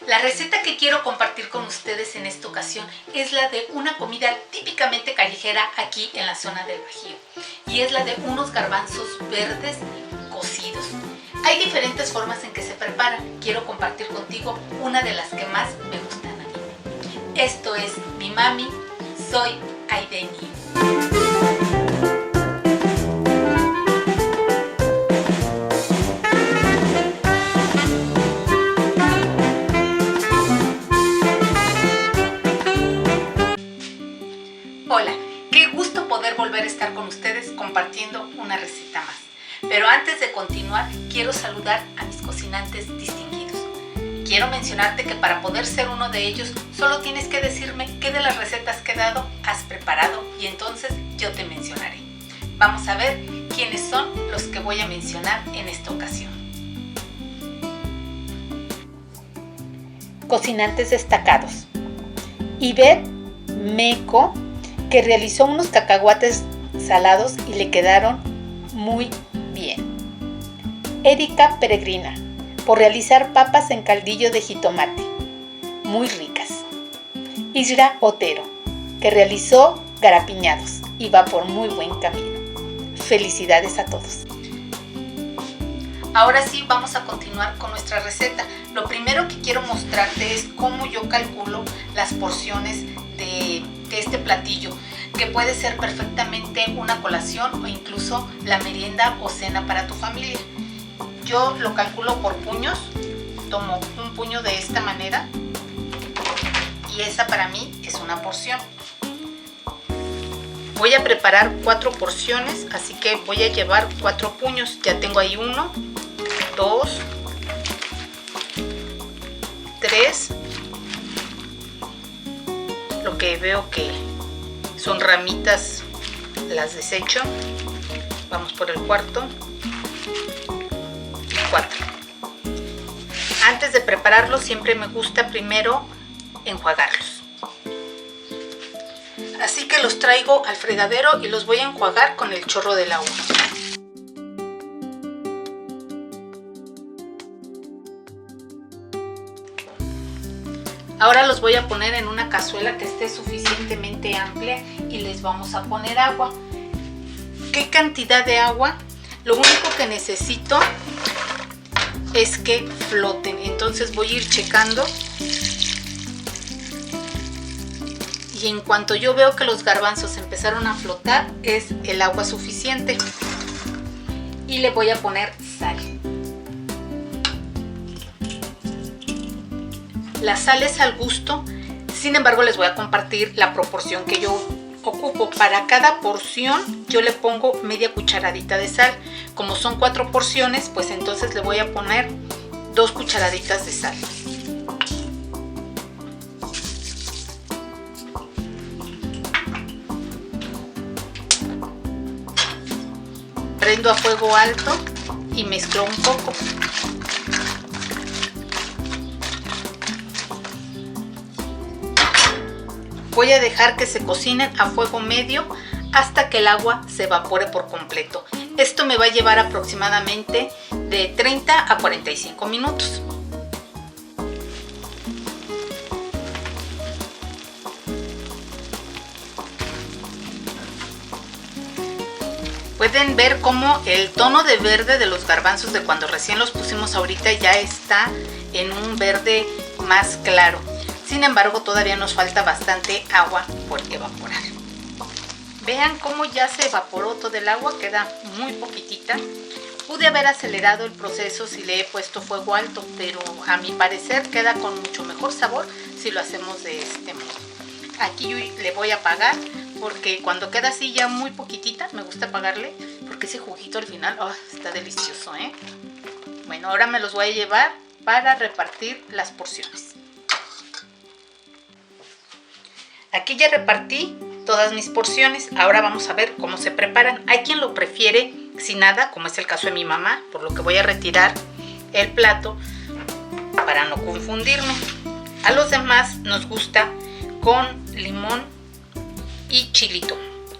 La receta que quiero compartir con ustedes en esta ocasión es la de una comida típicamente callejera aquí en la zona del Bajío, y es la de unos garbanzos verdes cocidos. Hay diferentes formas en que se preparan. Quiero compartir contigo una de las que más me gustan a mí. Esto es Mi Mami, soy Aideni. Hola, qué gusto poder volver a estar con ustedes compartiendo una receta más. Pero antes de continuar, quiero saludar a mis cocinantes distinguidos. Quiero mencionarte que para poder ser uno de ellos, solo tienes que decirme qué de las recetas que he dado has preparado y entonces yo te mencionaré. Vamos a ver quiénes son los que voy a mencionar en esta ocasión. Cocinantes destacados. Ivette Meco, que realizó unos cacahuates salados y le quedaron muy bien. Erika Peregrina, por realizar papas en caldillo de jitomate, muy ricas. Isra Otero, que realizó garapiñados y va por muy buen camino. Felicidades a todos. Ahora sí, vamos a continuar con nuestra receta. Lo primero que quiero mostrarte es cómo yo calculo las porciones de este platillo, que puede ser perfectamente una colación o incluso la merienda o cena para tu familia. Yo lo calculo por puños, tomo un puño de esta manera y esa para mí es una porción. Voy a preparar 4 porciones, así que voy a llevar 4 puños. Ya tengo ahí 1, 2, 3. Lo que veo que son ramitas, las desecho. Vamos por el cuarto. 4. Antes de prepararlos siempre me gusta primero enjuagarlos. Así que los traigo al fregadero y los voy a enjuagar con el chorro del agua. Ahora los voy a poner en una cazuela que esté suficientemente amplia y les vamos a poner agua. ¿Qué cantidad de agua? Lo único que necesito es que floten. Entonces voy a ir checando. Y en cuanto yo veo que los garbanzos empezaron a flotar, es el agua suficiente. Y le voy a poner sal. La sal es al gusto, sin embargo les voy a compartir la proporción que yo ocupo. Para cada porción yo le pongo media cucharadita de sal. Como son 4 porciones, pues entonces le voy a poner 2 cucharaditas de sal. Prendo a fuego alto y mezclo un poco. Voy a dejar que se cocinen a fuego medio hasta que el agua se evapore por completo. Esto me va a llevar aproximadamente de 30 a 45 minutos. Pueden ver cómo el tono de verde de los garbanzos de cuando recién los pusimos ahorita ya está en un verde más claro. Sin embargo, todavía nos falta bastante agua por evaporar. Vean cómo ya se evaporó todo el agua, queda muy poquitita. Pude haber acelerado el proceso si le he puesto fuego alto, pero a mi parecer queda con mucho mejor sabor si lo hacemos de este modo. Aquí yo le voy a apagar porque cuando queda así ya muy poquitita, me gusta apagarle porque ese juguito al final está delicioso, ¿eh? Bueno, ahora me los voy a llevar para repartir las porciones. Aquí ya repartí todas mis porciones. Ahora vamos a ver cómo se preparan. Hay quien lo prefiere sin nada, como es el caso de mi mamá, por lo que voy a retirar el plato para no confundirme. A los demás nos gusta con limón y chilito.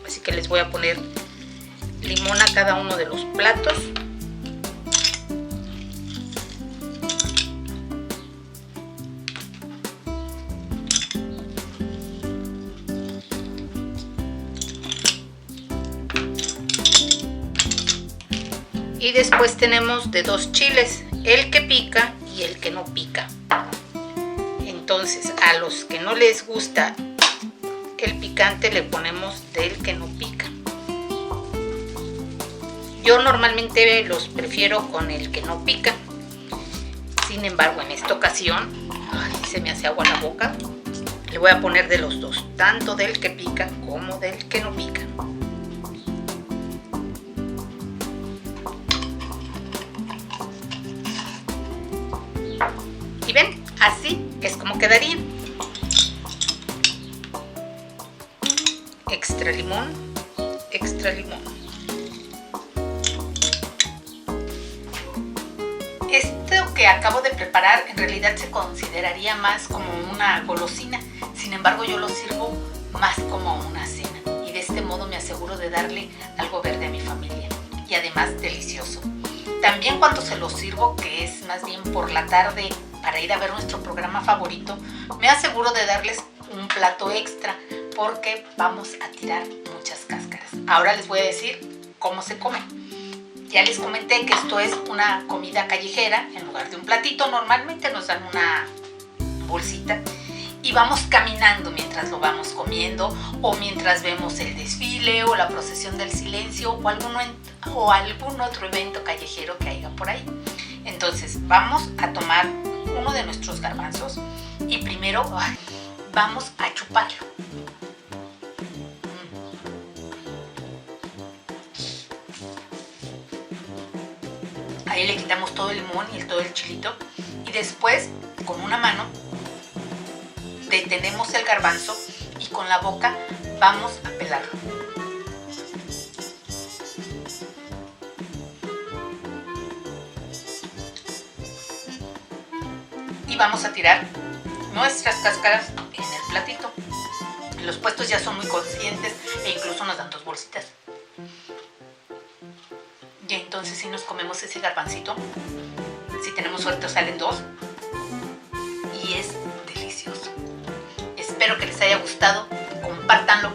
Así que les voy a poner limón a cada uno de los platos. Y después tenemos de 2 chiles, el que pica y el que no pica. Entonces a los que no les gusta el picante le ponemos del que no pica. Yo normalmente los prefiero con el que no pica. Sin embargo, en esta ocasión, se me hace agua la boca. Le voy a poner de los dos, tanto del que pica como del que no pica. Y ven, así es como quedaría. Extra limón, extra limón. Esto que acabo de preparar en realidad se consideraría más como una golosina. Sin embargo, yo lo sirvo más como una cena. Y de este modo me aseguro de darle algo verde a mi familia. Y además delicioso. También cuando se lo sirvo, que es más bien por la tarde para ir a ver nuestro programa favorito, me aseguro de darles un plato extra porque vamos a tirar muchas cáscaras. Ahora les voy a decir cómo se come. Ya les comenté que esto es una comida callejera. En lugar de un platito, normalmente nos dan una bolsita y vamos caminando mientras lo vamos comiendo o mientras vemos el desfile o la procesión del silencio o algún otro evento callejero que haya por ahí. Entonces vamos a tomar uno de nuestros garbanzos y primero vamos a chuparlo. Ahí le quitamos todo el limón y todo el chilito y después con una mano detenemos el garbanzo y con la boca vamos a pelarlo. Y vamos a tirar nuestras cáscaras en el platito. Los puestos ya son muy conscientes e incluso nos dan 2 bolsitas. Y entonces si nos comemos ese garbancito, si tenemos suerte salen 2 y es delicioso. Espero que les haya gustado, compártanlo